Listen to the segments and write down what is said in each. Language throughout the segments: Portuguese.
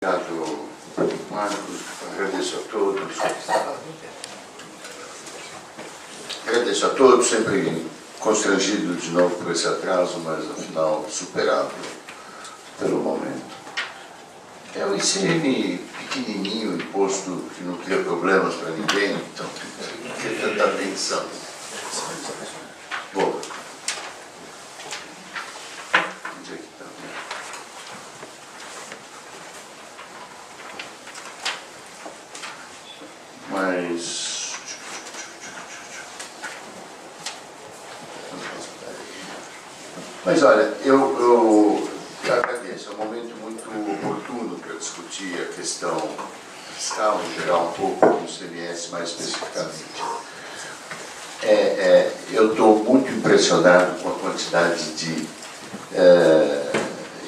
Obrigado, Marcos. Agradeço a todos, sempre constrangido de novo por esse atraso, mas afinal superado pelo momento. É o ICM pequenininho, imposto que não cria problemas para ninguém, então não tem tanta atenção. Bom, onde é que está? Mas olha, eu agradeço, é um momento muito oportuno para discutir a questão fiscal, em geral, um pouco do ICMS mais especificamente. Eu estou muito impressionado com a quantidade de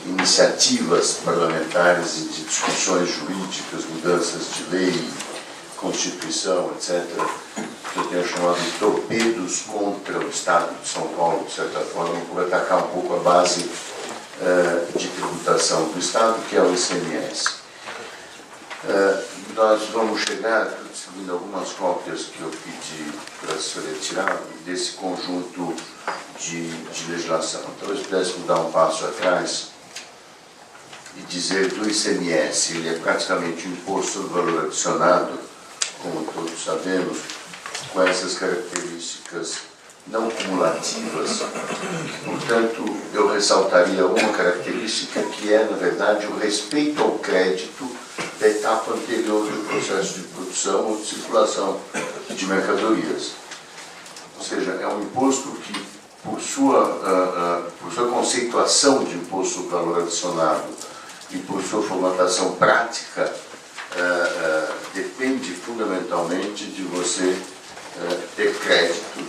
iniciativas parlamentares e de discussões jurídicas, mudanças de lei, Constituição, etc., que eu tenho chamado de torpedos contra o Estado de São Paulo, de certa forma, por atacar um pouco a base de tributação do Estado, que é o ICMS. Nós vamos chegar, estou distribuindo algumas cópias que eu pedi para ser retirado desse conjunto de legislação. Talvez pudéssemos dar um passo atrás e dizer que o ICMS ele é praticamente um imposto sobre valor adicionado, como todos sabemos, com essas características não cumulativas. Portanto, eu ressaltaria uma característica que é, na verdade, o respeito ao crédito da etapa anterior do processo de produção ou de circulação de mercadorias. Ou seja, é um imposto que, por sua conceituação de imposto sobre valor adicionado e por sua formatação prática, depende fundamentalmente de você ter créditos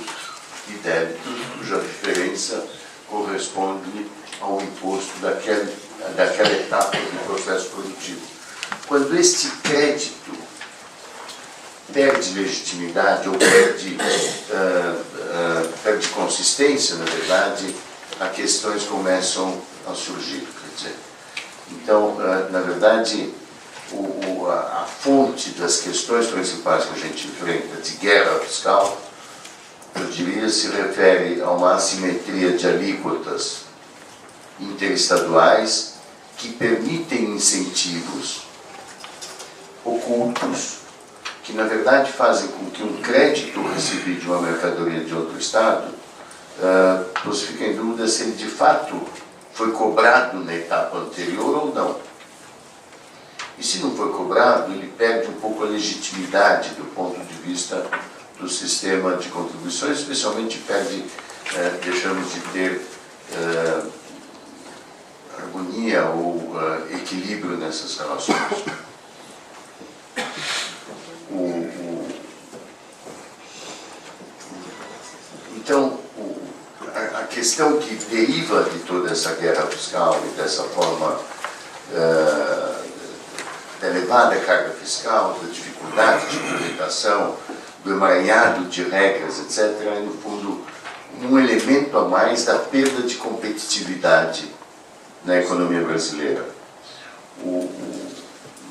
e débitos, cuja diferença corresponde ao imposto daquela etapa do processo produtivo. Quando este crédito perde legitimidade ou perde consistência, na verdade, as questões começam a surgir. Quer dizer, então, na verdade, a fonte das questões principais que a gente enfrenta de guerra fiscal, eu diria, se refere a uma assimetria de alíquotas interestaduais que permitem incentivos ocultos que, na verdade, fazem com que um crédito recebido de uma mercadoria de outro Estado você fica em dúvida se ele, de fato, foi cobrado na etapa anterior ou não. E se não foi cobrado, ele perde um pouco a legitimidade do ponto de vista do sistema de contribuições, especialmente deixamos de ter harmonia ou equilíbrio nessas relações. Então, a questão que deriva de toda essa guerra fiscal e dessa forma da elevada carga fiscal, da dificuldade de implementação, do emaranhado de regras, etc., é, no fundo, um elemento a mais da perda de competitividade na economia brasileira. No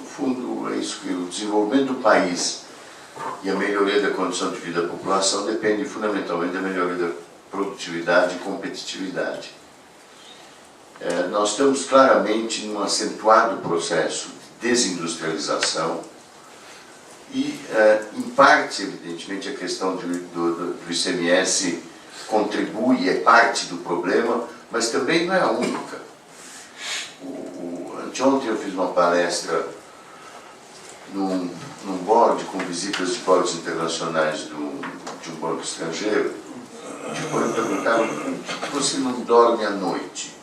fundo, é isso que o desenvolvimento do país e a melhoria da condição de vida da população depende fundamentalmente da melhoria da produtividade e competitividade. Nós estamos claramente num acentuado processo de desindustrialização e, em parte, evidentemente, a questão do ICMS contribui, é parte do problema, mas também não é a única. Anteontem eu fiz uma palestra num board com visitas de boards internacionais de um banco estrangeiro, e me perguntaram por que você não dorme à noite.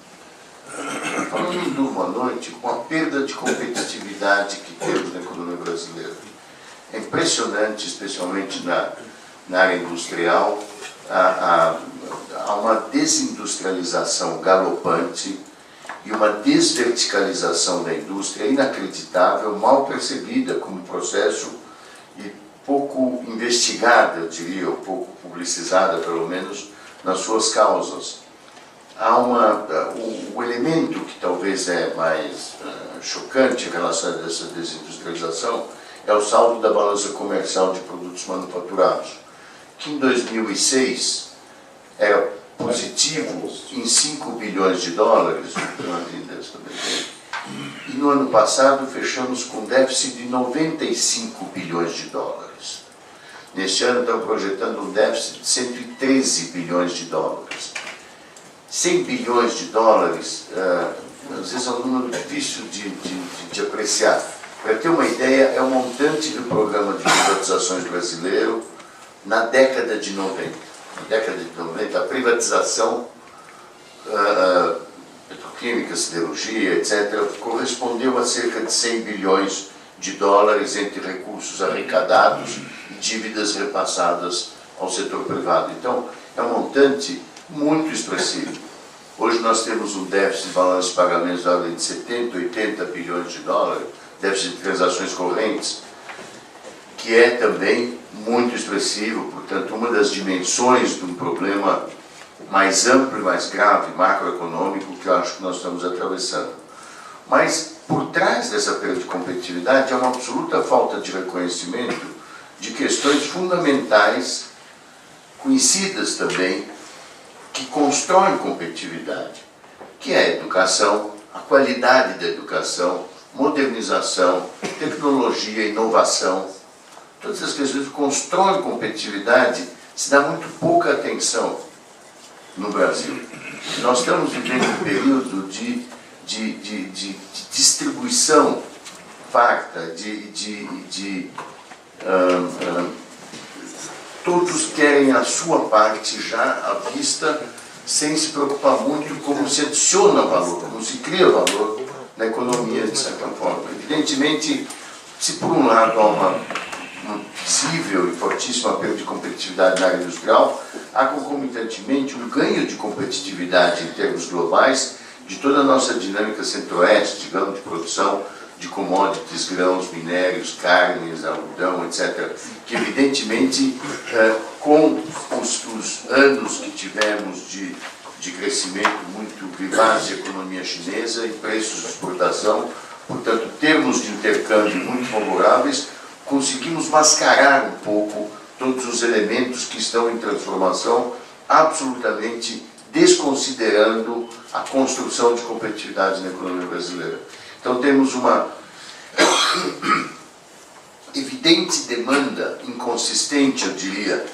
Eu falo, não durmo à noite com a perda de competitividade que temos na economia brasileira. É impressionante, especialmente na área industrial, há uma desindustrialização galopante e uma desverticalização da indústria inacreditável, mal percebida como processo e pouco investigada, eu diria, ou pouco publicizada, pelo menos, nas suas causas. Há o elemento que talvez é mais chocante em relação a essa desindustrialização é o saldo da balança comercial de produtos manufaturados, que em 2006 era positivo em 5 bilhões de dólares, e no ano passado fechamos com déficit de 95 bilhões de dólares. Neste ano estamos projetando um déficit de 113 bilhões de dólares. 100 bilhões de dólares, às vezes é um número difícil de apreciar. Para ter uma ideia, é o montante do programa de privatizações brasileiro na década de 90. Na década de 90, a privatização petroquímica, siderurgia, etc., correspondeu a cerca de 100 bilhões de dólares entre recursos arrecadados e dívidas repassadas ao setor privado. Então, é um montante muito expressivo. Hoje nós temos um déficit de balanço de pagamentos da ordem de 70, 80 bilhões de dólares, déficit de transações correntes, que é também muito expressivo. Portanto, uma das dimensões de um problema mais amplo e mais grave, macroeconômico, que eu acho que nós estamos atravessando. Mas, por trás dessa perda de competitividade, há uma absoluta falta de reconhecimento de questões fundamentais, conhecidas também, que constroem competitividade, que é a educação, a qualidade da educação, modernização, tecnologia, inovação. Todas as questões que constroem competitividade se dá muito pouca atenção no Brasil. Nós estamos vivendo um período de distribuição farta, todos querem a sua parte já à vista, sem se preocupar muito como se adiciona valor, como se cria valor na economia, de certa forma. Evidentemente, se por um lado há uma visível e fortíssima perda de competitividade na área industrial, há concomitantemente um ganho de competitividade em termos globais de toda a nossa dinâmica centro-oeste, digamos, de produção de commodities, grãos, minérios, carnes, algodão, etc., que evidentemente, com os anos que tivemos de crescimento muito vivaz de economia chinesa e preços de exportação, portanto, termos de intercâmbio muito favoráveis, conseguimos mascarar um pouco todos os elementos que estão em transformação, absolutamente desconsiderando a construção de competitividade na economia brasileira. Então temos uma evidente demanda inconsistente, eu diria,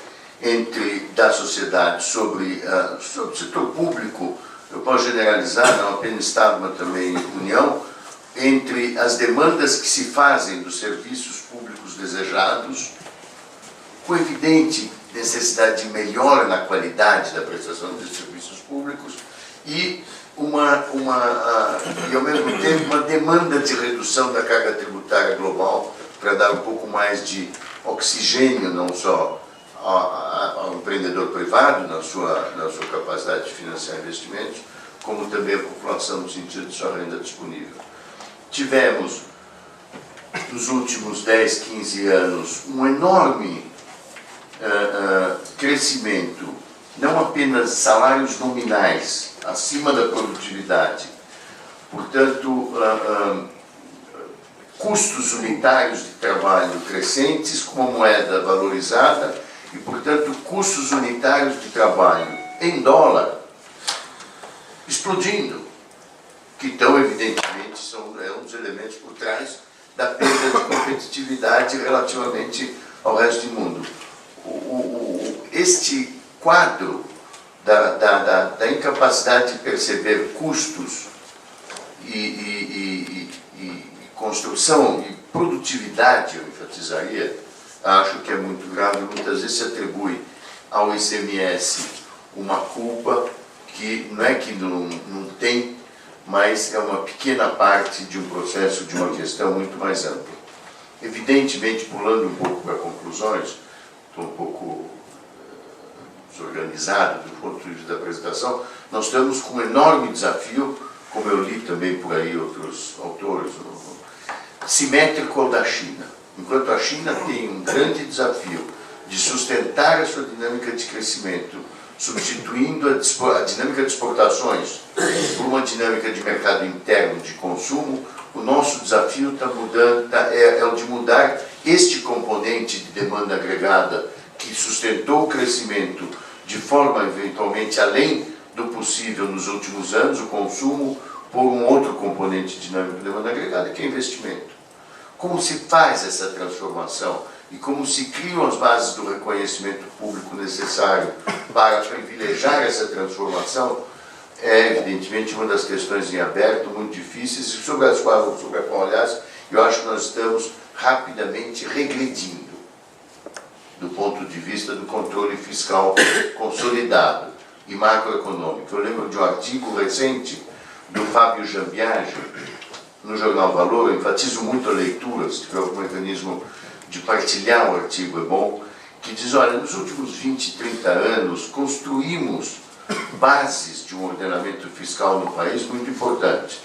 da sociedade sobre o setor público, eu posso generalizar, não apenas Estado, mas também União, entre as demandas que se fazem dos serviços públicos desejados, com evidente necessidade de melhora na qualidade da prestação de serviços públicos e ao mesmo tempo uma demanda de redução da carga tributária global para dar um pouco mais de oxigênio não só ao empreendedor privado na sua capacidade de financiar investimentos, como também a população no sentido de sua renda disponível. Tivemos, nos últimos 10, 15 anos, um enorme crescimento, não apenas salários nominais, acima da produtividade, portanto, custos unitários de trabalho crescentes com uma moeda valorizada e, portanto, custos unitários de trabalho em dólar explodindo, que então, evidentemente, é um dos elementos por trás da perda de competitividade relativamente ao resto do mundo. Este quadro da incapacidade de perceber custos e construção e produtividade, eu enfatizaria, acho que é muito grave. Muitas vezes se atribui ao ICMS uma culpa que não é que não tem, mas é uma pequena parte de um processo, de uma questão muito mais ampla. Evidentemente, pulando um pouco para conclusões, estou um pouco desorganizado do ponto de vista da apresentação, nós estamos com um enorme desafio, como eu li também por aí outros autores, simétrico ao da China. Enquanto a China tem um grande desafio de sustentar a sua dinâmica de crescimento, substituindo a dinâmica de exportações por uma dinâmica de mercado interno de consumo, o nosso desafio é o de mudar este componente de demanda agregada que sustentou o crescimento de forma eventualmente além do possível nos últimos anos, o consumo, por um outro componente dinâmico de demanda agregada, que é investimento. Como se faz essa transformação e como se criam as bases do reconhecimento público necessário para privilegiar essa transformação, é evidentemente uma das questões em aberto, muito difíceis, e sobre a qual, aliás, eu acho que nós estamos rapidamente regredindo do ponto de vista do controle fiscal consolidado e macroeconômico. Eu lembro de um artigo recente do Fábio Jambiage, no jornal Valor. Eu enfatizo muito a leitura, se tiver algum mecanismo de partilhar o artigo é bom, que diz, olha, nos últimos 20, 30 anos construímos bases de um ordenamento fiscal no país muito importante,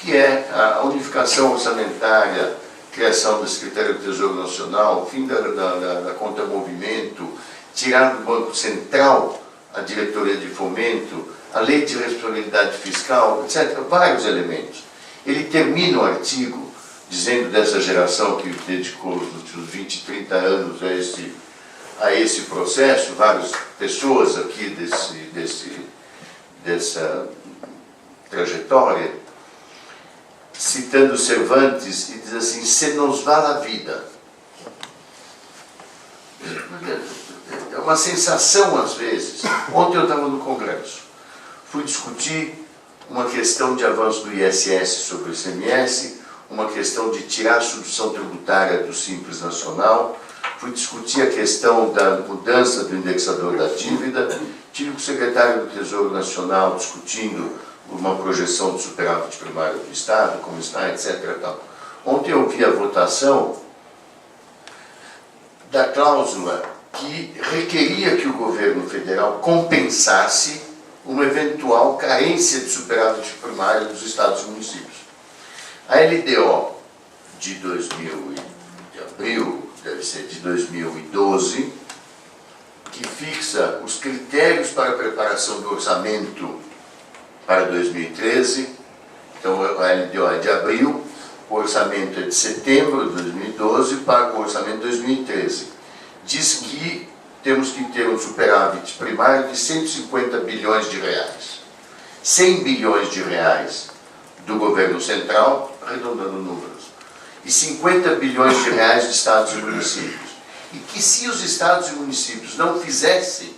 que é a unificação orçamentária, criação do Secretário do Tesouro Nacional, fim da conta movimento, tirar do Banco Central a diretoria de fomento, a lei de responsabilidade fiscal, etc., vários elementos. Ele termina o artigo dizendo dessa geração que dedicou os últimos 20, 30 anos a esse processo, várias pessoas aqui dessa trajetória, citando Cervantes, e diz assim: se nos vale a vida. É uma sensação às vezes. Ontem eu estava no Congresso, fui discutir uma questão de avanço do ISS sobre o ICMS, uma questão de tirar a substituição tributária do Simples Nacional, fui discutir a questão da mudança do indexador da dívida, tive com o secretário do Tesouro Nacional discutindo uma projeção de superávit primário do Estado, como está, etc. Tal. Ontem eu vi a votação da cláusula que requeria que o governo federal compensasse uma eventual carência de superávit primário dos estados e municípios. A LDO de abril, deve ser de 2012, que fixa os critérios para a preparação do orçamento para 2013, então a LDO é de abril, o orçamento é de setembro de 2012 para o orçamento de 2013. Diz que temos que ter um superávit primário de 150 bilhões de reais. 100 bilhões de reais do governo central, arredondando números, e 50 bilhões de reais de estados e municípios. E que se os estados e municípios não fizessem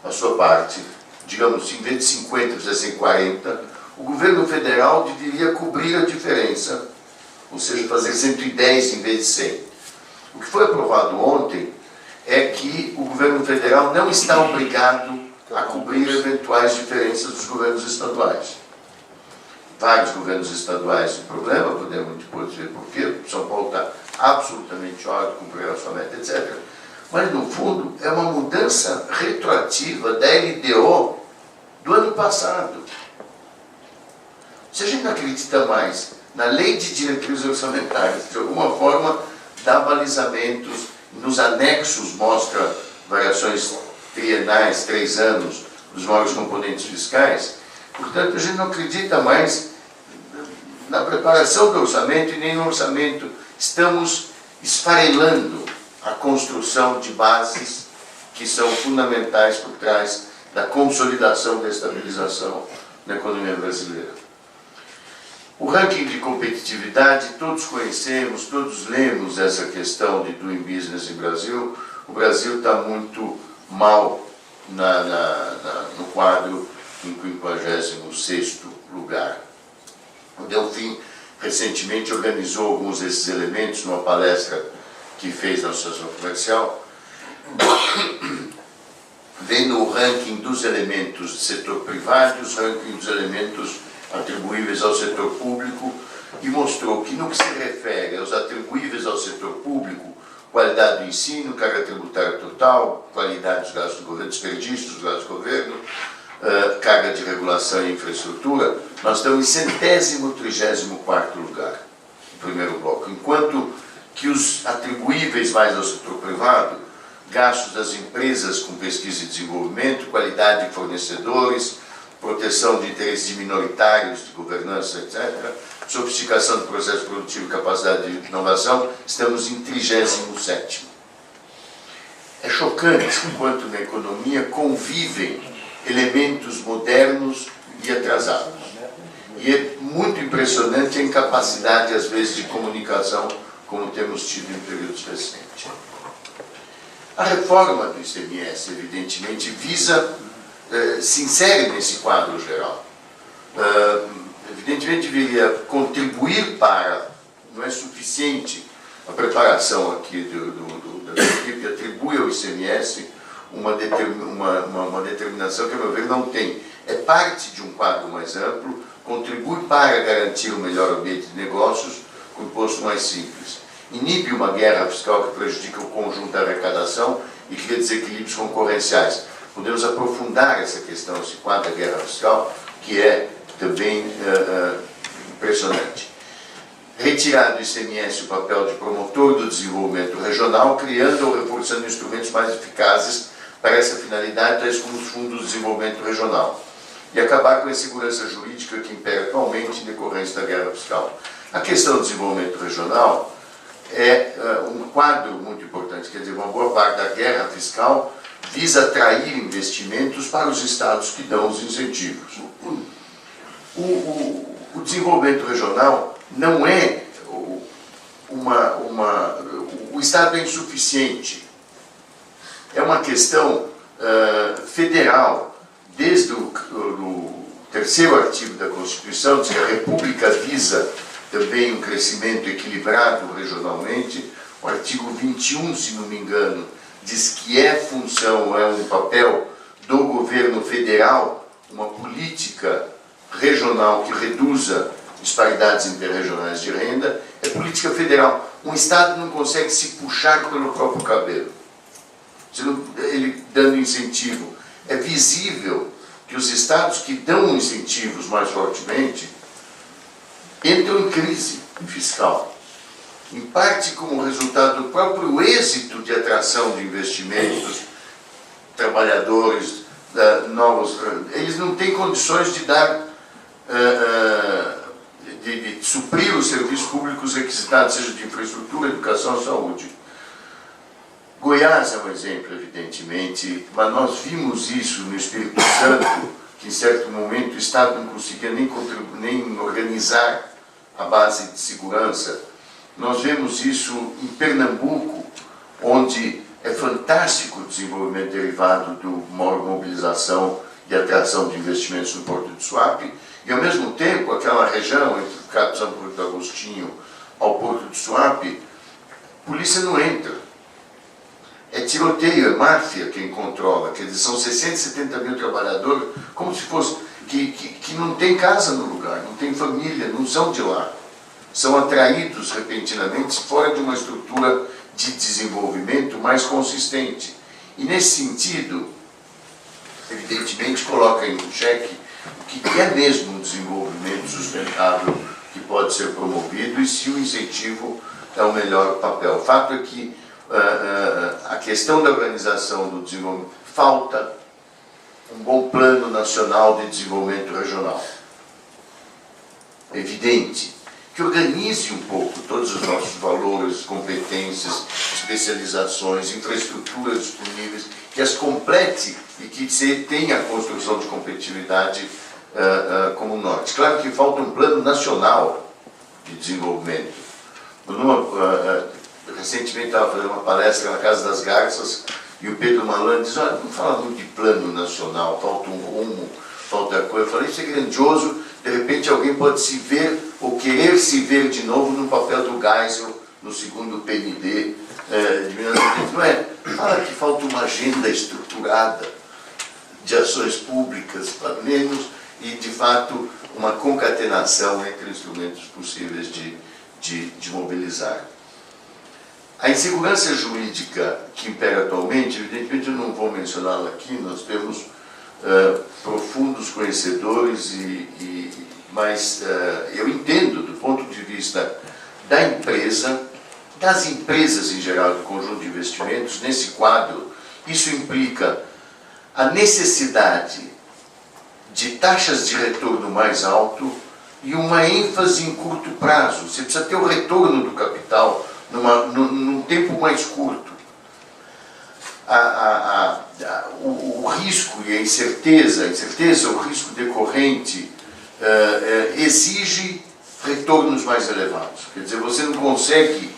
a sua parte, digamos, em vez de 50, fizessem 40, o governo federal deveria cobrir a diferença, ou seja, fazer 110 em vez de 100. O que foi aprovado ontem é que o governo federal não está obrigado a cobrir eventuais diferenças dos governos estaduais. Vários governos estaduais têm problema, podemos depois ver por quê. São Paulo está absolutamente ótimo, cumprir a sua meta, etc. Mas, no fundo, é uma mudança retroativa da LDO do ano passado. Se a gente não acredita mais na lei de diretrizes orçamentárias, de alguma forma dá balizamentos, nos anexos mostra variações trienais, 3 anos, dos maiores componentes fiscais, portanto, a gente não acredita mais na preparação do orçamento e nem no orçamento. Estamos esfarelando a construção de bases que são fundamentais por trás da consolidação da estabilização na economia brasileira. O ranking de competitividade, todos conhecemos, todos lemos essa questão de Doing Business em Brasil. O Brasil está muito mal no quadro em 56º lugar. O Delfim recentemente organizou alguns desses elementos numa palestra que fez na Associação Comercial, vendo o ranking dos elementos do setor privado e os rankings dos elementos atribuíveis ao setor público, e mostrou que, no que se refere aos atribuíveis ao setor público, qualidade do ensino, carga tributária total, qualidade dos gastos do governo, desperdício dos gastos do governo, carga de regulação e infraestrutura, nós estamos em 134º lugar, no primeiro bloco, enquanto que os atribuíveis mais ao setor privado, gastos das empresas com pesquisa e desenvolvimento, qualidade de fornecedores, proteção de interesses de minoritários, de governança, etc., sofisticação do processo produtivo e capacidade de inovação, estamos em 37º. É chocante quanto na economia convivem elementos modernos e atrasados. E é muito impressionante a incapacidade, às vezes, de comunicação, como temos tido em períodos recentes. A reforma do ICMS, evidentemente, se insere nesse quadro geral. Evidentemente, deveria contribuir para, não é suficiente a preparação aqui da equipe, atribui ao ICMS uma determinação que, a meu ver, não tem. É parte de um quadro mais amplo, contribui para garantir um melhor ambiente de negócios com imposto mais simples. Inibe uma guerra fiscal que prejudica o conjunto da arrecadação e cria desequilíbrios concorrenciais. Podemos aprofundar essa questão, esse quadro da guerra fiscal, que é também impressionante. Retirar do ICMS o papel de promotor do desenvolvimento regional, criando ou reforçando instrumentos mais eficazes para essa finalidade, tais como os fundos de desenvolvimento regional. E acabar com a insegurança jurídica que impera atualmente em decorrência da guerra fiscal. A questão do desenvolvimento regional é um quadro muito importante, quer dizer, uma boa parte da guerra fiscal visa atrair investimentos para os estados que dão os incentivos. O desenvolvimento regional não é o Estado é insuficiente. É uma questão federal. Desde o 3º artigo da Constituição, diz que a República visa também um crescimento equilibrado regionalmente. O artigo 21, se não me engano, diz que é um papel do governo federal, uma política regional que reduza disparidades interregionais de renda. É política federal. Um Estado não consegue se puxar pelo próprio cabelo. Ele dando incentivo. É visível que os estados que dão incentivos mais fortemente entram em crise fiscal. Em parte como resultado do próprio êxito de atração de investimentos, trabalhadores, novos. Eles não têm condições de dar, de suprir os serviços públicos requisitados, seja de infraestrutura, educação, saúde. Goiás é um exemplo, evidentemente, mas nós vimos isso no Espírito Santo, que em certo momento o Estado não conseguia nem organizar a base de segurança. Nós vemos isso em Pernambuco, onde é fantástico o desenvolvimento derivado de maior mobilização e atração de investimentos no Porto de Suape, e ao mesmo tempo aquela região entre o Cabo São Porto Agostinho ao Porto de Suape, a polícia não entra. É tiroteio, é máfia quem controla, quer dizer, são 670 mil trabalhadores, como se fosse, que não tem casa no lugar, não tem família, não são de lá. São atraídos repentinamente fora de uma estrutura de desenvolvimento mais consistente. E nesse sentido, evidentemente, coloca em xeque o que é mesmo um desenvolvimento sustentável que pode ser promovido e se o incentivo é o melhor papel. O fato é que a questão da organização do desenvolvimento, falta um bom plano nacional de desenvolvimento regional. É evidente que organize um pouco todos os nossos valores, competências, especializações, infraestruturas disponíveis, que as complete e que tenha a construção de competitividade como norte. Claro que falta um plano nacional de desenvolvimento. Recentemente estava fazendo uma palestra na Casa das Garças e o Pedro Malan diz, olha, não fala muito de plano nacional, falta um rumo, falta coisa. Eu falei, isso é grandioso, de repente alguém pode se ver ou querer se ver de novo no papel do Geisel, no segundo PND de 1980. Não é? Fala que falta uma agenda estruturada de ações públicas, pelo menos, e de fato uma concatenação entre instrumentos possíveis de mobilizar. A insegurança jurídica que impera atualmente, evidentemente eu não vou mencioná-la aqui, nós temos profundos conhecedores, mas eu entendo do ponto de vista da empresa, das empresas em geral, do conjunto de investimentos, nesse quadro, isso implica a necessidade de taxas de retorno mais alto e uma ênfase em curto prazo. Você precisa ter o retorno do capital num tempo mais curto. O risco e a incerteza, o risco decorrente exige retornos mais elevados. Quer dizer, você não consegue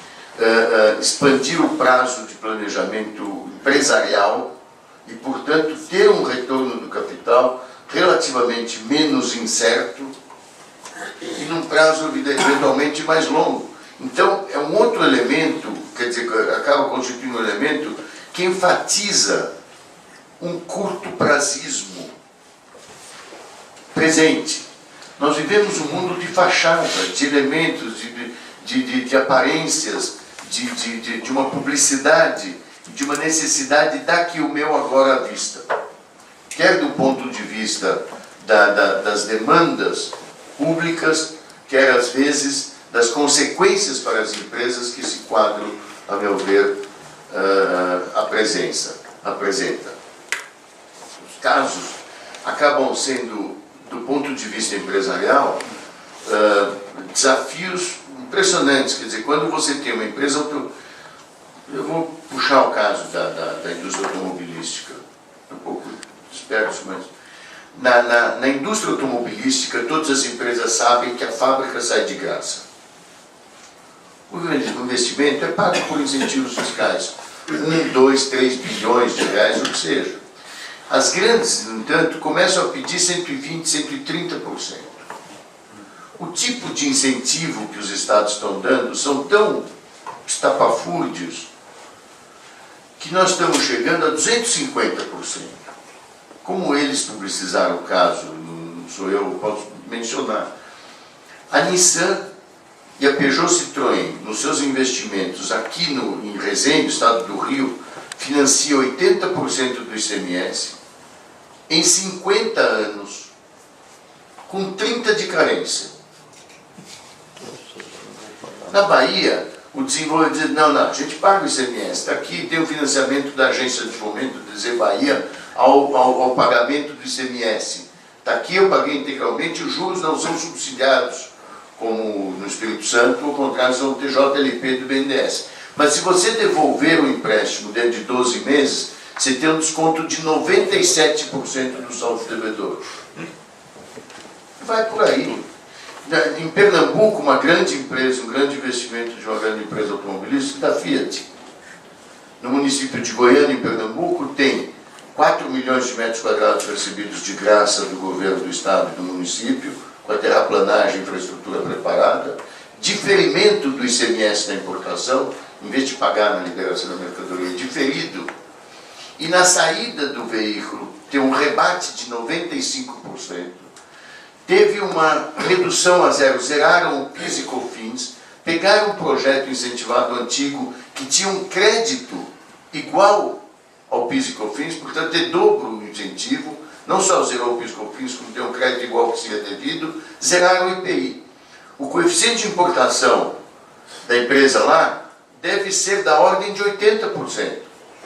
expandir o prazo de planejamento empresarial e, portanto, ter um retorno do capital relativamente menos incerto e num prazo eventualmente mais longo. Então, é um outro elemento, quer dizer, acaba constituindo um elemento que enfatiza um curto-prazismo presente. Nós vivemos um mundo de fachada, de elementos, de aparências, de uma publicidade, de uma necessidade daqui o meu agora à vista. Quer do ponto de vista das demandas públicas, quer às vezes das consequências para as empresas que esse quadro, a meu ver, apresenta. Os casos acabam sendo, do ponto de vista empresarial, desafios impressionantes. Quer dizer, quando você tem uma empresa, eu vou puxar o caso da indústria automobilística, um pouco disperso, mas na indústria automobilística todas as empresas sabem que a fábrica sai de graça. O investimento é pago por incentivos fiscais, 1, 2, 3 bilhões de reais, o que seja. As grandes, no entanto, começam a pedir 120%, 130%. O tipo de incentivo que os estados estão dando são tão estapafúrdios que nós estamos chegando a 250%. Como eles publicizaram o caso, não sou eu, posso mencionar. A Nissan e a Peugeot Citroën, nos seus investimentos aqui em Resende, estado do Rio, financia 80% do ICMS em 50 anos, com 30 de carência. Na Bahia, o desenvolvedor diz, não, a gente paga o ICMS, está aqui, tem o financiamento da agência de fomento, dizer Bahia, ao pagamento do ICMS. Está aqui, eu paguei integralmente, os juros não são subsidiados, como no Espírito Santo, ao contrário, são o TJLP do BNDES. Mas se você devolver o empréstimo dentro de 12 meses, você tem um desconto de 97% do saldo devedor. Vai por aí. Em Pernambuco, uma grande empresa, um grande investimento de uma grande empresa automobilística, da Fiat. No município de Goiânia, em Pernambuco, tem 4 milhões de metros quadrados recebidos de graça do governo do estado e do município, com a terraplanagem e infraestrutura preparada, diferimento do ICMS da importação, em vez de pagar na liberação da mercadoria, diferido, e na saída do veículo tem um rebate de 95%, teve uma redução a zero, zeraram o PIS e COFINS, pegaram um projeto incentivado antigo que tinha um crédito igual ao PIS e COFINS, portanto, de dobro o incentivo, não só zerou o PIS e COFINS, como deu um crédito igual que seria devido, zeraram o IPI. O coeficiente de importação da empresa lá deve ser da ordem de 80%.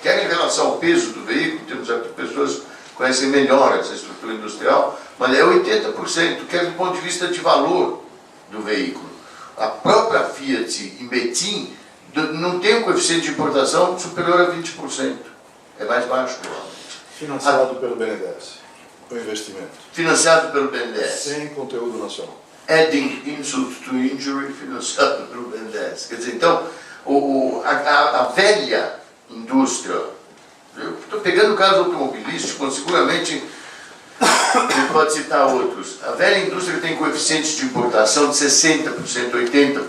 Quer em relação ao peso do veículo, temos aqui pessoas que conhecem melhor essa estrutura industrial, mas é 80%, quer do ponto de vista de valor do veículo. A própria Fiat em Betim não tem um coeficiente de importação superior a 20%. É mais baixo, provavelmente. Financiado pelo BNDES, o investimento. Financiado pelo BNDES. Sem conteúdo nacional. Adding insult to injury, financiado pelo BNDES. Quer dizer, então, a velha indústria, eu estou pegando o caso automobilístico, mas seguramente ele pode citar outros. A velha indústria tem coeficientes de importação de 60%, 80%.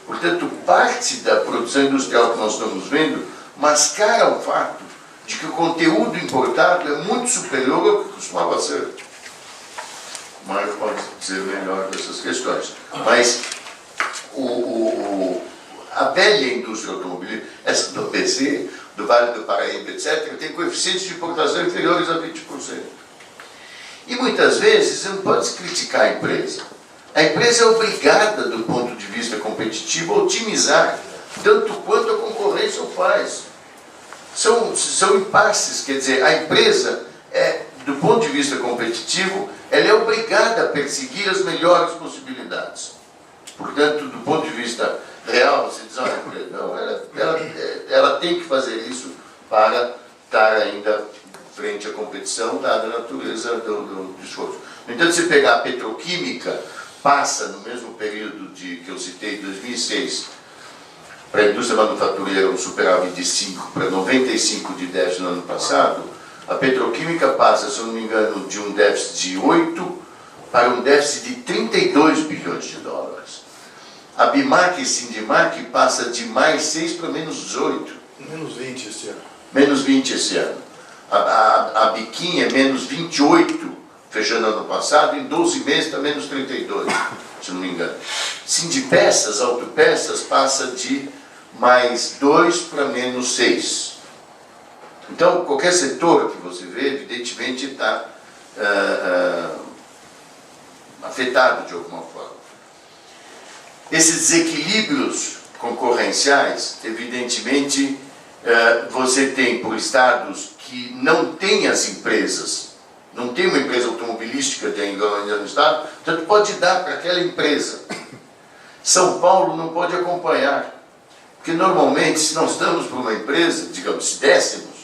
Portanto, parte da produção industrial que nós estamos vendo mascara o fato de que o conteúdo importado é muito superior ao que costumava ser. O Mário pode dizer melhor dessas questões. Mas a velha indústria automobilística, essa do PC, do Vale do Paraíba, etc., tem coeficientes de importação inferiores a 20%. E muitas vezes você não pode criticar a empresa. A empresa é obrigada, do ponto de vista competitivo, a otimizar, tanto quanto a concorrência o faz. São impasses, quer dizer, a empresa do ponto de vista competitivo, ela é obrigada a perseguir as melhores possibilidades. Portanto, do ponto de vista real, você diz, olha, não, ela tem que fazer isso para estar ainda frente à competição, dada a natureza do esforço. No entanto, se pegar a petroquímica, passa no mesmo período que eu citei, 2006, para a indústria manufatureira um superávit de 5 para 95 de déficit no ano passado, a petroquímica passa, se eu não me engano, de um déficit de 8 para um déficit de 32 bilhões de dólares. A BIMAC e Sindimac passa de mais 6 para menos 18. Menos 20 esse ano. Menos 20 esse ano. A Biquim é menos 28, fechando ano passado, em 12 meses está menos 32, se não me engano. Sindipeças, autopeças, passa de mais 2 para menos 6. Então, qualquer setor que você vê, evidentemente, está afetado de alguma forma. Esses desequilíbrios concorrenciais, evidentemente, você tem por estados que não têm as empresas, não tem uma empresa automobilística no estado, portanto pode dar para aquela empresa. São Paulo não pode acompanhar, porque normalmente, se nós damos para uma empresa, digamos, se dessemos,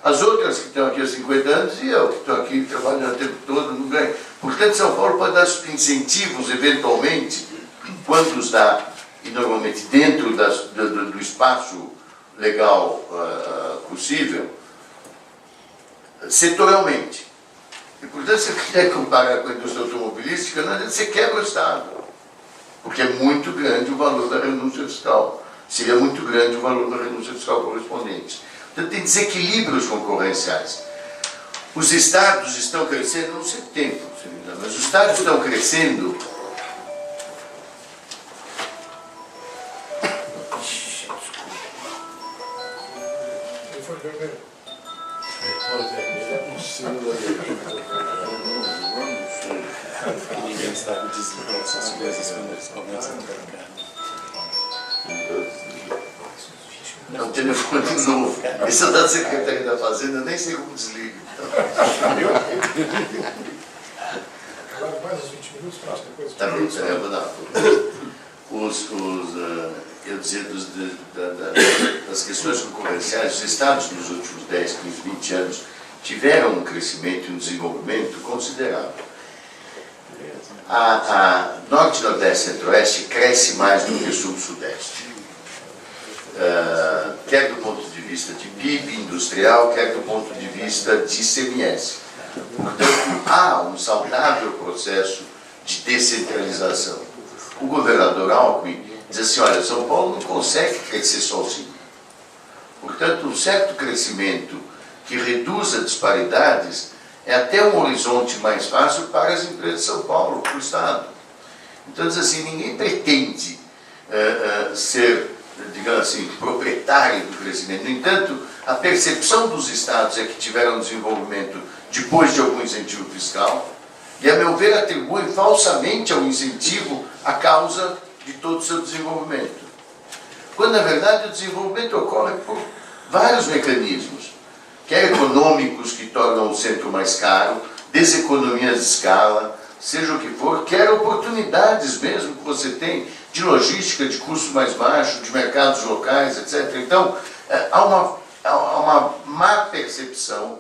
as outras que estão aqui há 50 anos e eu que estou aqui trabalhando o tempo todo não ganho. Portanto, São Paulo pode dar incentivos, eventualmente, quando os dá, e normalmente dentro do espaço legal possível, setorialmente. E, portanto, se você quiser comparar com a indústria automobilística, não adianta, você quebra o Estado, porque é muito grande o valor da renúncia fiscal. Seria muito grande o valor da renúncia fiscal correspondente. Portanto, tem desequilíbrios concorrenciais. Os estados estão crescendo, não sei o tempo, mas os estados estão crescendo. Ninguém sabe desligar essas coisas quando eles começam a trocar. É um telefone novo. Esse é da Secretaria da Fazenda, eu nem sei como desliga. Acabaram mais uns 20 minutos, mas depois... Tá bem, eu vou dar. Eu dizia das questões concorrenciais, os estados nos últimos 10, 15, 20 anos tiveram um crescimento e um desenvolvimento considerável. A Norte, Nordeste e Centro-Oeste cresce mais do que Sul-Sudeste. Quer do ponto de vista de PIB industrial, quer do ponto de vista de ICMS. Portanto, há um saudável processo de descentralização. O governador Alckmin diz assim, olha, São Paulo não consegue crescer sozinho. Portanto, um certo crescimento que reduza disparidades é até um horizonte mais fácil para as empresas de São Paulo, para o Estado. Então, diz assim, ninguém pretende ser, digamos assim, proprietário do crescimento. No entanto, a percepção dos estados é que tiveram desenvolvimento depois de algum incentivo fiscal, e, a meu ver, atribuem falsamente ao incentivo a causa de todo o seu desenvolvimento. Quando, na verdade, o desenvolvimento ocorre por vários mecanismos, quer econômicos que tornam o centro mais caro, deseconomias de escala, seja o que for, quer oportunidades mesmo que você tem de logística, de custo mais baixo, de mercados locais, etc. Então, há uma má percepção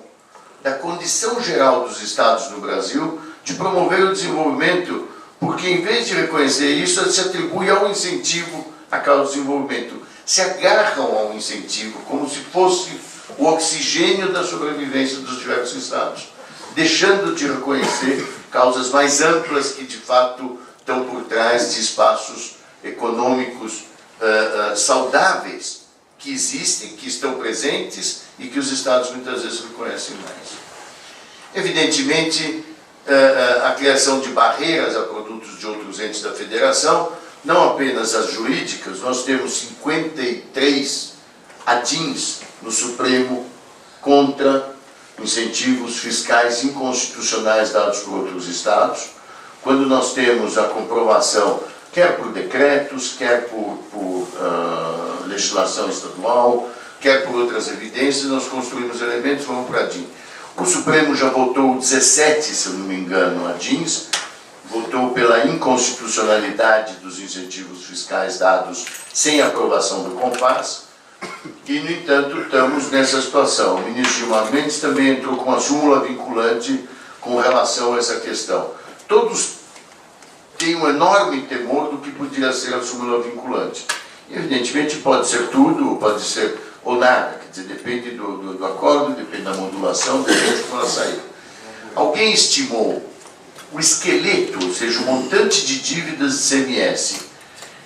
da condição geral dos estados no Brasil de promover o desenvolvimento, porque em vez de reconhecer isso, se atribui ao incentivo a causa do desenvolvimento. Se agarram ao incentivo como se fosse o oxigênio da sobrevivência dos diversos estados, deixando de reconhecer causas mais amplas que de fato estão por trás de espaços econômicos saudáveis que existem, que estão presentes e que os estados muitas vezes reconhecem mais. Evidentemente, a criação de barreiras a produtos de outros entes da federação, não apenas as jurídicas, nós temos 53 ADINs no Supremo contra incentivos fiscais inconstitucionais dados por outros estados, quando nós temos a comprovação, quer por decretos, quer por legislação estadual, quer por outras evidências, nós construímos elementos, vamos para a ADIN. O Supremo já votou 17, se eu não me engano, a DINS, votou pela inconstitucionalidade dos incentivos fiscais dados sem aprovação do CONFAS, e, no entanto, estamos nessa situação. O ministro Gilmar Mendes também entrou com uma súmula vinculante com relação a essa questão. Todos têm um enorme temor do que poderia ser a súmula vinculante. Evidentemente, pode ser tudo, pode ser ou nada, quer dizer, depende do acordo, depende da modulação, depende de como ela sair. Alguém estimou o esqueleto, ou seja, o montante de dívidas de CMS,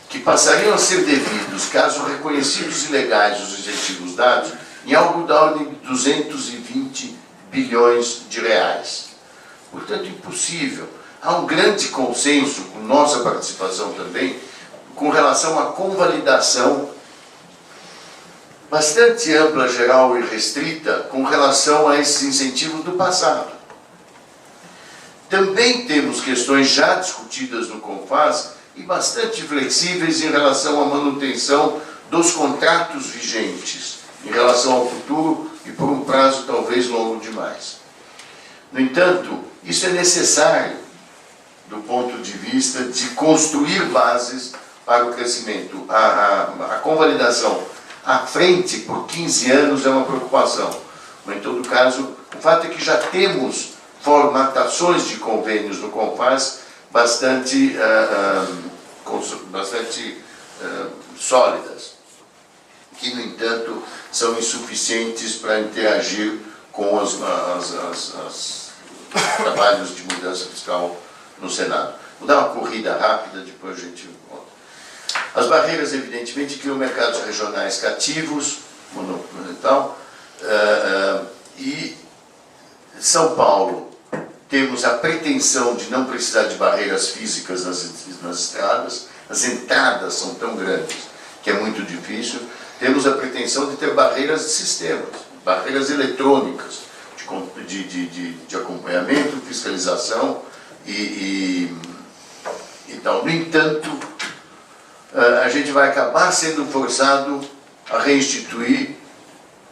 que passariam a ser devidos, caso reconhecidos ilegais os incentivos dados, em algo da ordem de 220 bilhões de reais. Portanto, impossível. Há um grande consenso, com nossa participação também, com relação à convalidação bastante ampla, geral e restrita, com relação a esses incentivos do passado. Também temos questões já discutidas no CONFAS e bastante flexíveis em relação à manutenção dos contratos vigentes, em relação ao futuro e por um prazo talvez longo demais. No entanto, isso é necessário do ponto de vista de construir bases para o crescimento. A convalidação à frente por 15 anos é uma preocupação, mas em todo caso, o fato é que já temos formatações de convênios no CONFAS bastante sólidas, que, no entanto, são insuficientes para interagir com os trabalhos de mudança fiscal no Senado. Vou dar uma corrida rápida, depois a gente volta. As barreiras, evidentemente, criam mercados regionais cativos, monumental, e São Paulo, temos a pretensão de não precisar de barreiras físicas nas estradas, as entradas são tão grandes que é muito difícil. Temos a pretensão de ter barreiras de sistemas, barreiras eletrônicas, de acompanhamento, fiscalização e tal. No entanto, a gente vai acabar sendo forçado a reinstituir,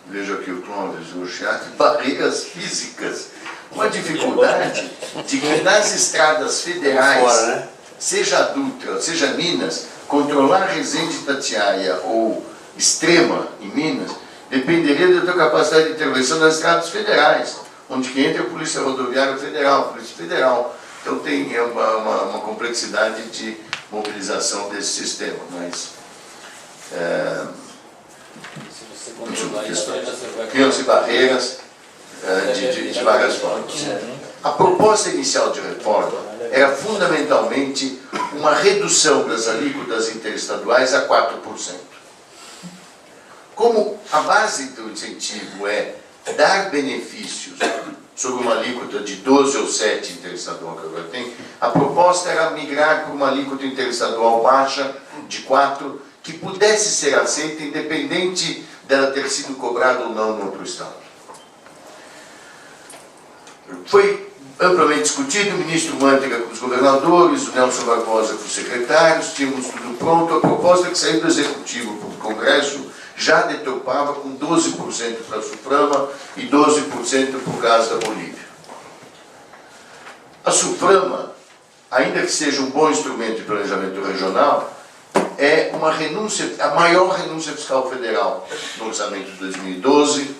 veja aqui o Clóvis, o Chiac, barreiras físicas. Uma dificuldade de que nas estradas federais, seja a Dutra, seja Minas, controlar Resende Itatiaia ou Extrema em Minas, dependeria da tua capacidade de intervenção nas estradas federais, onde que entra a Polícia Rodoviária Federal, a Polícia Federal. Então tem uma complexidade de mobilização desse sistema, mas criam-se barreiras de várias formas. A proposta inicial de reforma era fundamentalmente uma redução das alíquotas interestaduais a 4%. Como a base do incentivo é dar benefícios sobre uma alíquota de 12 ou 7 interestadual que agora tem, a proposta era migrar para uma alíquota interestadual baixa de 4, que pudesse ser aceita independente dela ter sido cobrada ou não no outro estado. Foi amplamente discutido, o ministro Mantega com os governadores, o Nelson Barbosa com os secretários, tínhamos tudo pronto. A proposta que saiu do Executivo para o Congresso já detopava com 12% para a SUFRAMA e 12% para o gás da Bolívia. A SUFRAMA, ainda que seja um bom instrumento de planejamento regional, é uma renúncia, a maior renúncia fiscal federal no orçamento de 2012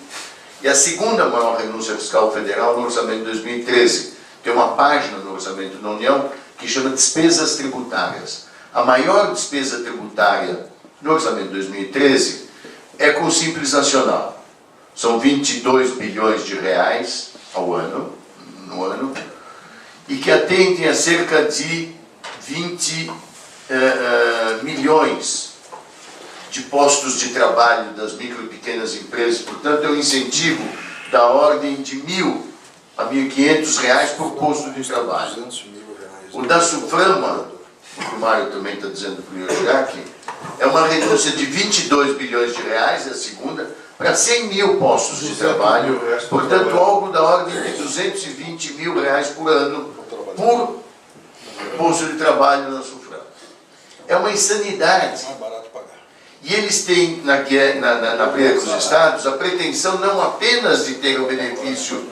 e a segunda maior renúncia fiscal federal no orçamento de 2013. Tem uma página no orçamento da União que chama despesas tributárias. A maior despesa tributária no orçamento de 2013 é com o Simples Nacional. São 22 bilhões de reais ao ano, no ano, e que atendem a cerca de 20 milhões de postos de trabalho das micro e pequenas empresas. Portanto, é um incentivo da ordem de R$1.000 a R$1.500 por posto de trabalho. O da SUFRAMA, o Mário também está dizendo para o Yoshiraki, é uma renúncia de 22 bilhões de reais, é a segunda, para 100 mil postos de trabalho, portanto, algo da ordem de R$220 mil por ano por posto de trabalho na SUFRAMA. É uma insanidade. E eles têm, na briga com os estados, a pretensão não apenas de ter o benefício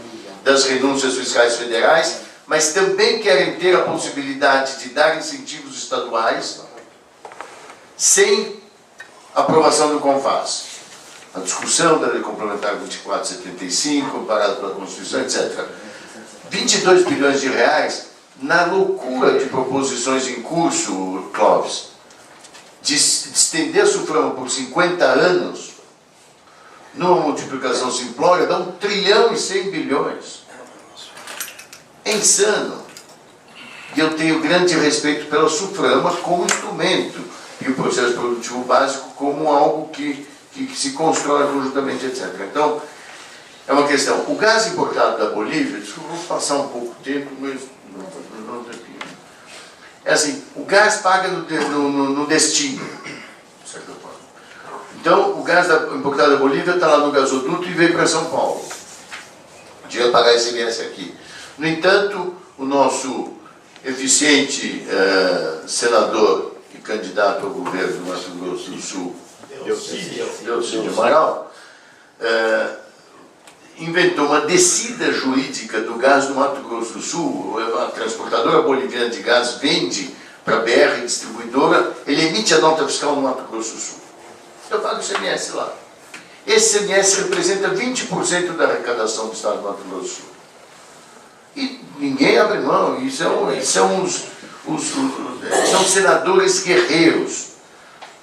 das renúncias fiscais federais, mas também querem ter a possibilidade de dar incentivos estaduais sem aprovação do CONFAS. A discussão da Lei Complementar 2475, parada pela Constituição, etc. 22 bilhões de reais na loucura de proposições em curso, Clóvis, de estender a SUFRAMA por 50 anos, numa multiplicação simplória, dá 1 trilhão e 100 bilhões. É insano. E eu tenho grande respeito pela SUFRAMA como instrumento e o processo produtivo básico como algo que se constrói conjuntamente, etc. Então, é uma questão. O gás importado da Bolívia, desculpa, vou passar um pouco de tempo, mas não tem tempo. É assim, o gás paga no destino. Então, o gás importado da Bolívia está lá no gasoduto e veio para São Paulo. Devia pagar ICMS aqui. No entanto, o nosso eficiente senador e candidato ao governo do Mato Grosso do Sul, Delcídio Amaral, inventou uma descida jurídica do gás do Mato Grosso do Sul. A transportadora boliviana de gás vende para a BR distribuidora, ele emite a nota fiscal no Mato Grosso do Sul. Eu pago o ICMS lá. Esse ICMS representa 20% da arrecadação do Estado do Mato Grosso do Sul. E ninguém abre mão. São senadores guerreiros,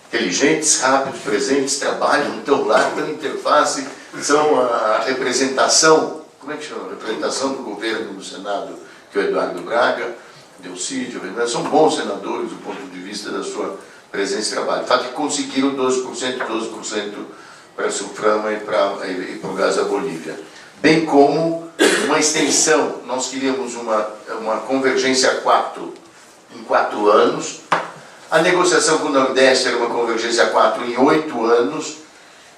inteligentes, rápidos, presentes, trabalham, estão lá pela interface, são a representação, como é que chama? A representação do governo no Senado, que é o Eduardo Braga, Delcídio, são bons senadores do ponto de vista da sua presença e trabalho. O fato é que conseguiram 12% para a SUFRAMA e para o gás da Bolívia. Bem como uma extensão, nós queríamos uma convergência 4 em 4 anos, a negociação com o Nordeste era uma convergência 4 em 8 anos,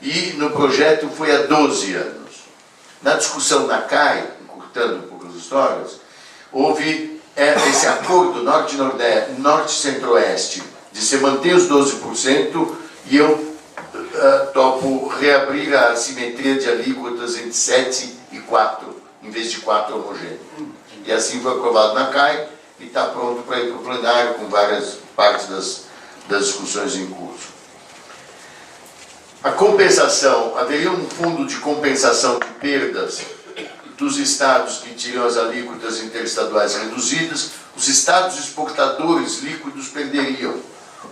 e no projeto foi a 12 anos. Na discussão na CAI, encurtando um pouco as histórias, houve esse acordo Norte-Centro-Oeste, de se manter os 12%, e eu topo reabrir a simetria de alíquotas entre 7 e 4, em vez de 4 homogêneo. E assim foi aprovado na CAI e está pronto para ir para o plenário, com várias partes das discussões em curso. A compensação, haveria um fundo de compensação de perdas dos estados que tinham as alíquotas interestaduais reduzidas. Os estados exportadores líquidos perderiam.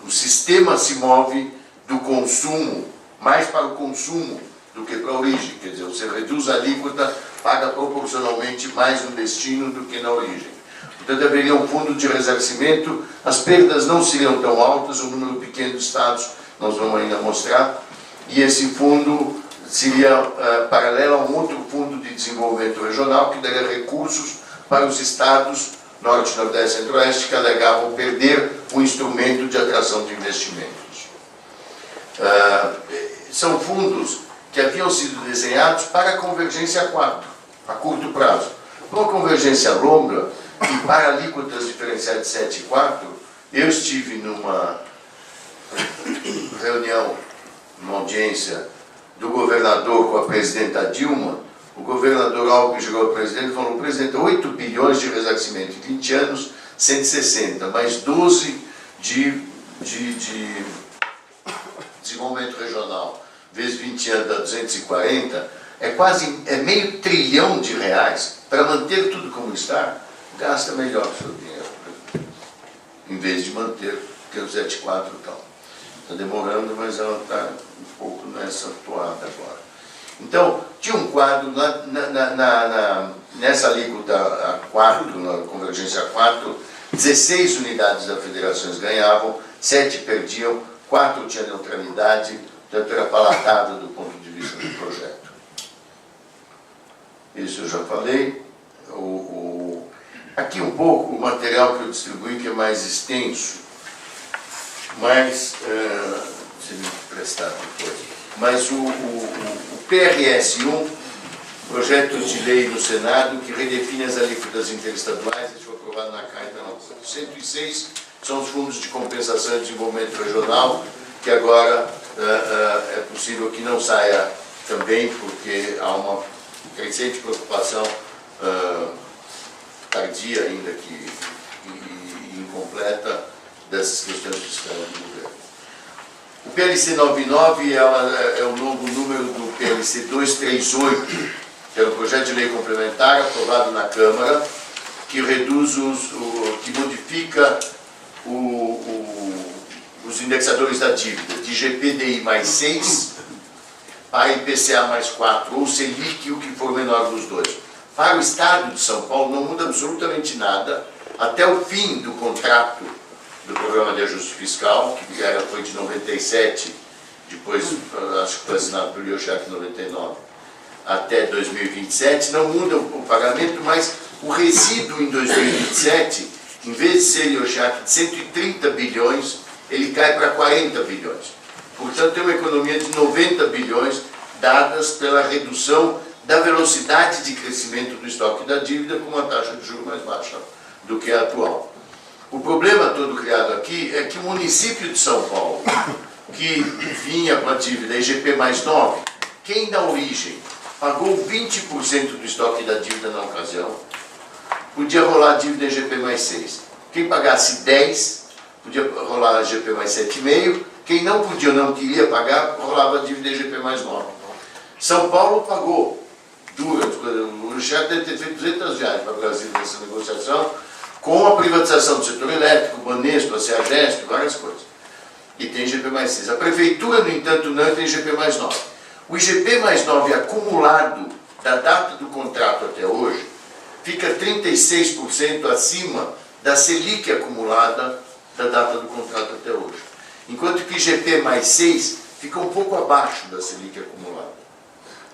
O sistema se move do consumo, mais para o consumo do que para a origem. Quer dizer, você reduz a alíquota, paga proporcionalmente mais no destino do que na origem. Portanto, haveria um fundo de ressarcimento, as perdas não seriam tão altas, um número pequeno de estados nós vamos ainda mostrar, e esse fundo seria paralelo a um outro fundo de desenvolvimento regional que daria recursos para os estados Norte, Nordeste e Centro-Oeste que alegavam perder o instrumento de atração de investimentos. São fundos que haviam sido desenhados para a convergência 4, a curto prazo. Para uma convergência longa, e para alíquotas diferenciais de 7 e 4, eu estive numa reunião, numa audiência do governador com a presidenta Dilma. O governador Alckmin chegou ao presidente e falou: presidente, 8 bilhões de ressarcimento em 20 anos, 160, mais 12 de desenvolvimento regional, vezes 20 anos dá 240, é meio trilhão de reais para manter tudo como está. Gasta melhor o seu dinheiro, em vez de manter, que é o 7.4 e tal. Está demorando, mas ela está um pouco nessa toada agora. Então, tinha um quadro, nessa alíquota 4, na convergência 4, 16 unidades das federações ganhavam, 7 perdiam, 4 tinha neutralidade, portanto era palatável do ponto de vista do projeto. Isso eu já falei. Aqui um pouco o material que eu distribuí, que é mais extenso, mas, se me prestar depois, mas o PRS-1, projeto de lei no Senado, que redefine as alíquotas interestaduais, isso foi aprovado na CAI da 106, são os fundos de compensação e desenvolvimento regional, que agora é possível que não saia também, porque há uma crescente preocupação tardia ainda e incompleta dessas questões fiscais do governo. O PLC 99 é o novo número do PLC 238, que é o projeto de lei complementar aprovado na Câmara, que reduz que modifica os indexadores da dívida, de IGPDI mais 6 para IPCA mais 4, ou Selic, o que for menor dos dois. Para o Estado de São Paulo não muda absolutamente nada até o fim do contrato do Programa de Ajuste Fiscal, que foi de 97, depois acho que foi assinado pelo Iochak em 99, até 2027, não muda o pagamento, mas o resíduo em 2027, em vez de ser Iochak de 130 bilhões, ele cai para 40 bilhões. Portanto, tem uma economia de 90 bilhões dadas pela redução da velocidade de crescimento do estoque da dívida com uma taxa de juros mais baixa do que a atual. O problema todo criado aqui é que o município de São Paulo, que vinha com a dívida IGP mais 9, quem dá origem pagou 20% do estoque da dívida na ocasião, podia rolar a dívida IGP mais 6. Quem pagasse 10, podia rolar a IGP mais 7,5. Quem não podia ou não queria pagar, rolava a dívida IGP mais 9. São Paulo pagou duras. O chefe deve ter feito 200 viagens para o Brasil nessa negociação, com a privatização do setor elétrico, Banespa, a CEAGESP, várias coisas. E tem IGP mais 6. A prefeitura, no entanto, não tem IGP mais 9. O IGP mais 9 acumulado da data do contrato até hoje fica 36% acima da Selic acumulada da data do contrato até hoje. Enquanto que o IGP mais 6 fica um pouco abaixo da Selic acumulada.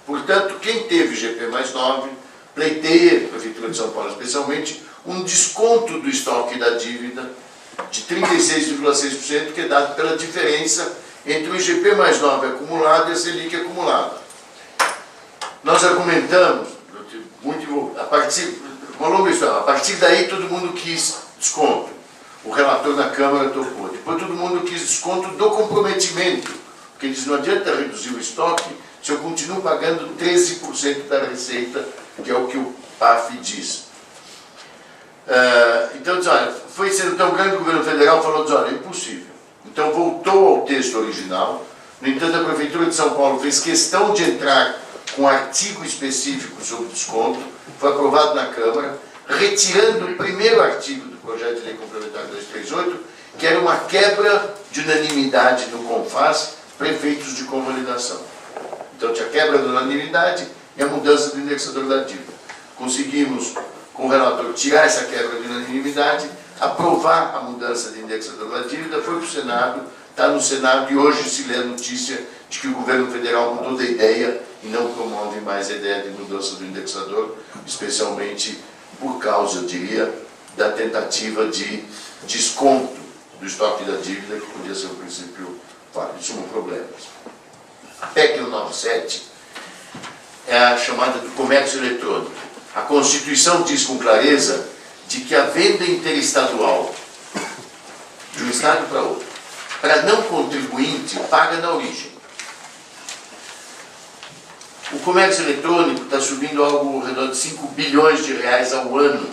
Portanto, quem teve IGP mais 9 pleiteia, a Prefeitura de São Paulo especialmente, um desconto do estoque da dívida de 36,6%, que é dado pela diferença entre o IGP mais 9 acumulado e a Selic acumulada. Nós argumentamos, uma longa história, a partir daí todo mundo quis desconto. O relator na Câmara topou. Depois todo mundo quis desconto do comprometimento, porque diz, não adianta reduzir o estoque se eu continuo pagando 13% da receita, que é o que o PAF diz. Então, diz, olha, foi sendo tão grande que o governo federal falou, diz, olha, é impossível. Então voltou ao texto original. No entanto, a Prefeitura de São Paulo fez questão de entrar com um artigo específico sobre desconto, foi aprovado na Câmara, retirando o primeiro artigo do projeto de lei complementar 238, que era uma quebra de unanimidade no CONFAS para efeitos de convalidação. Então tinha quebra de unanimidade e a mudança do indexador da dívida. Conseguimos, com o relator, tirar essa quebra de unanimidade, aprovar a mudança de indexador da dívida, foi para o Senado, está no Senado e hoje se lê a notícia de que o governo federal mudou de ideia e não promove mais a ideia de mudança do indexador, especialmente por causa, eu diria, da tentativa de desconto do estoque da dívida, que podia ser um princípio válido. Isso é um problema. A PEC 197 é a chamada do comércio eletrônico. A Constituição diz com clareza de que a venda interestadual de um estado para outro, para não contribuinte, paga na origem. O comércio eletrônico está subindo algo ao redor de 5 bilhões de reais ao ano.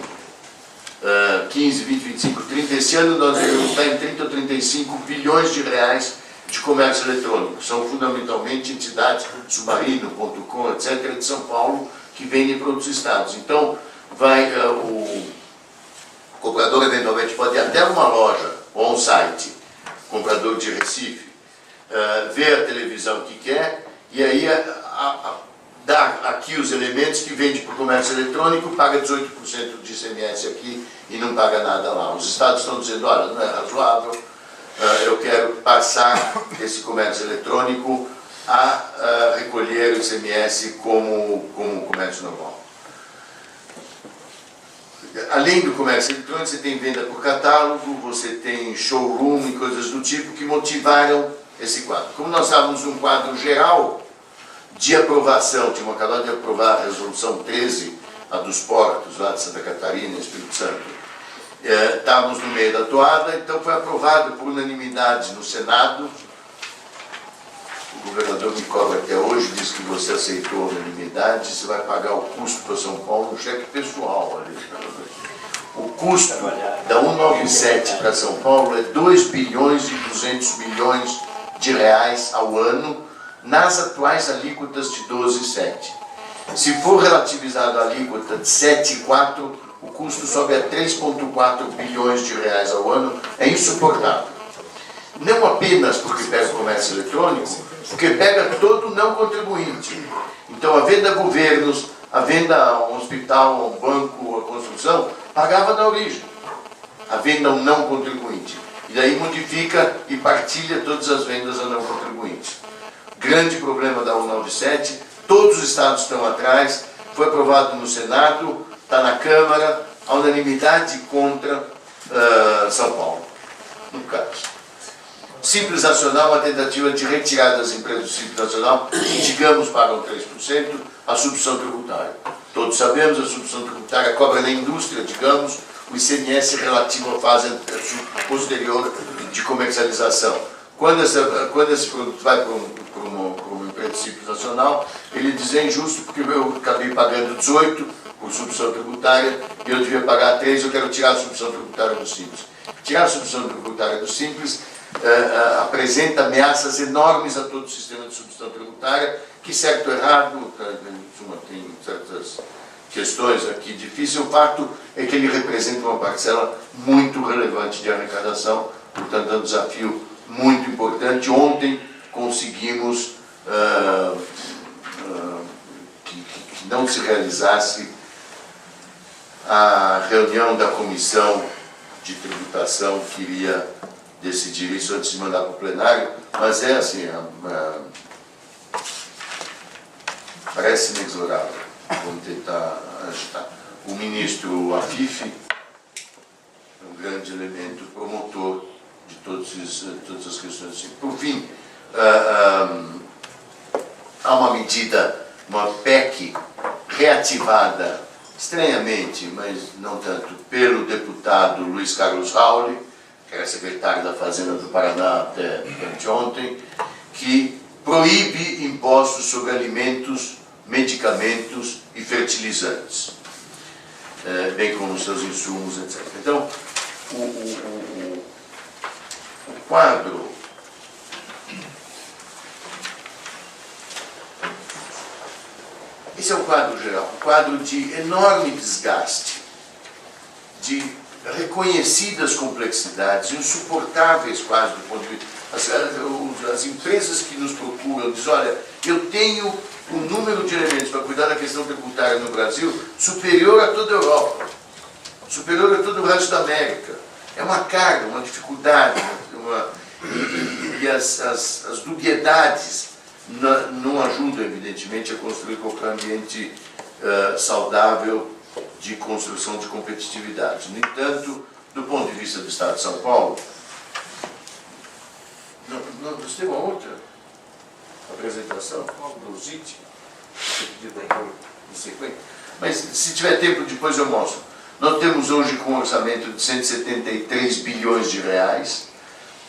15, 20, 25, 30. Esse ano nós devemos estar em 30 ou 35 bilhões de reais de comércio eletrônico. São fundamentalmente entidades, Submarino.com, etc., de São Paulo, que vendem para outros estados. Então, o comprador eventualmente pode ir até uma loja ou um site, comprador de Recife, ver a televisão que quer e aí dar aqui os elementos que vende para o comércio eletrônico, paga 18% de ICMS aqui e não paga nada lá. Os estados estão dizendo, olha, não é razoável, eu quero passar esse comércio eletrônico a recolher o ICMS como comércio normal. Além do comércio eletrônico, você tem venda por catálogo, você tem showroom e coisas do tipo que motivaram esse quadro. Como nós estávamos num quadro geral de aprovação, tínhamos acabado de aprovar a resolução 13, a dos portos lá de Santa Catarina, Espírito Santo, estávamos no meio da toada, então foi aprovado por unanimidade no Senado o governador me cobra até hoje, diz que você aceitou a unanimidade, você vai pagar o custo para São Paulo no cheque pessoal. O custo da 197 para São Paulo é 2 bilhões e 200 milhões de reais ao ano, nas atuais alíquotas de 12,7. Se for relativizado a alíquota de 7,4, o custo sobe a 3,4 bilhões de reais ao ano, é insuportável. Não apenas porque pega o comércio eletrônico, porque pega todo o não contribuinte. Então, a venda a governos, a venda a um hospital, a um banco, a construção, pagava na origem. A venda a um não contribuinte. E daí modifica e partilha todas as vendas a não contribuintes. Grande problema da 197, todos os estados estão atrás, foi aprovado no Senado, está na Câmara, a unanimidade contra São Paulo, no caso. Simples Nacional, uma tentativa de retirar das empresas do Simples Nacional, digamos, pagam 3%, a substituição tributária. Todos sabemos, a substituição tributária cobra na indústria, digamos, o ICMS relativo à fase posterior de comercialização. Quando esse produto vai para uma empresa Simples Nacional, ele diz é injusto porque eu acabei pagando 18 por substituição tributária e eu devia pagar 3, eu quero tirar a substituição tributária do Simples. Tirar a substituição tributária do Simples apresenta ameaças enormes a todo o sistema de substituição tributária, que certo ou errado, tem certas questões aqui difíceis, o fato é que ele representa uma parcela muito relevante de arrecadação, portanto é um desafio muito importante. Ontem conseguimos que não se realizasse a reunião da comissão de tributação que iria decidir isso antes de mandar para o plenário, mas é assim, parece inexorável. Vamos tentar ajustar. O ministro Afif é um grande elemento promotor de todas as questões assim. Por fim, há uma medida, uma PEC reativada, estranhamente, mas não tanto, pelo deputado Luiz Carlos Rauli, que era secretário da Fazenda do Paraná até ontem, que proíbe impostos sobre alimentos, medicamentos e fertilizantes, bem como seus insumos, etc. Então, o quadro esse é o quadro geral, um quadro de enorme desgaste, de reconhecidas complexidades, insuportáveis quase do ponto de vista. As empresas que nos procuram dizem, olha, eu tenho um número de elementos para cuidar da questão tributária no Brasil superior a toda a Europa, superior a todo o resto da América. É uma carga, uma dificuldade, e as dubiedades não ajudam, evidentemente, a construir qualquer ambiente saudável de construção de competitividade. No entanto, do ponto de vista do Estado de São Paulo, nós temos uma outra apresentação do CIT, mas se tiver tempo depois eu mostro. Nós temos hoje com um orçamento de 173 bilhões de reais,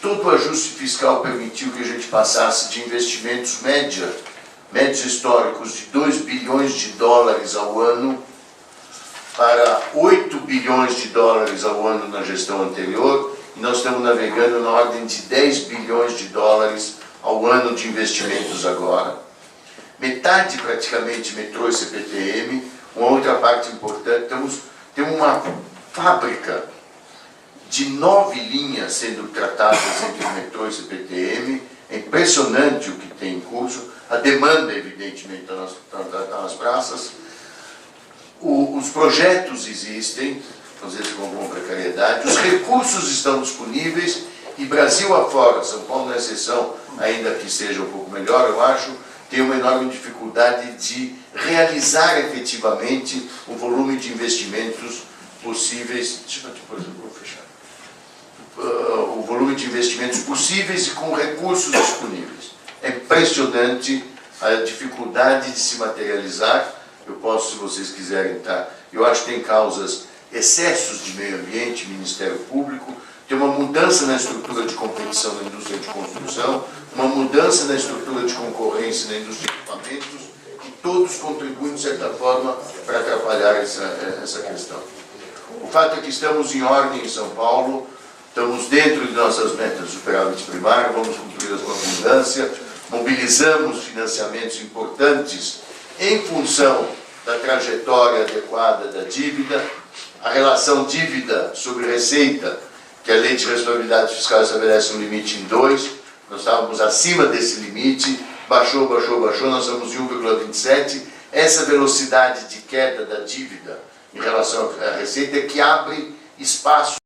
todo o ajuste fiscal permitiu que a gente passasse de investimentos médios históricos de 2 bilhões de dólares ao ano para 8 bilhões de dólares ao ano na gestão anterior, e nós estamos navegando na ordem de 10 bilhões de dólares ao ano de investimentos agora. Metade praticamente metrô e CPTM, uma outra parte importante, temos uma fábrica de 9 linhas sendo tratadas entre o metrô e o CPTM, é impressionante o que tem em curso, a demanda evidentemente está nas praças, os projetos existem, às vezes com alguma precariedade, os recursos estão disponíveis e Brasil afora, São Paulo não é exceção, ainda que seja um pouco melhor, eu acho, tem uma enorme dificuldade de realizar efetivamente o volume de investimentos possíveis. Deixa eu depois eu vou fechar. O volume de investimentos possíveis e com recursos disponíveis. É impressionante a dificuldade de se materializar. Eu posso, se vocês quiserem, tá? Eu acho que tem causas, excessos de meio ambiente, Ministério Público, tem uma mudança na estrutura de competição na indústria de construção, uma mudança na estrutura de concorrência na indústria de equipamentos, e todos contribuem, de certa forma, para atrapalhar essa questão. O fato é que estamos em ordem em São Paulo, estamos dentro de nossas metas de superávit primário, vamos cumpri-las com abundância, mobilizamos financiamentos importantes em função da trajetória adequada da dívida, a relação dívida sobre receita, que a Lei de Responsabilidade Fiscal estabelece um limite em 2, nós estávamos acima desse limite, baixou, nós estamos em 1,27. Essa velocidade de queda da dívida em relação à receita é que abre espaço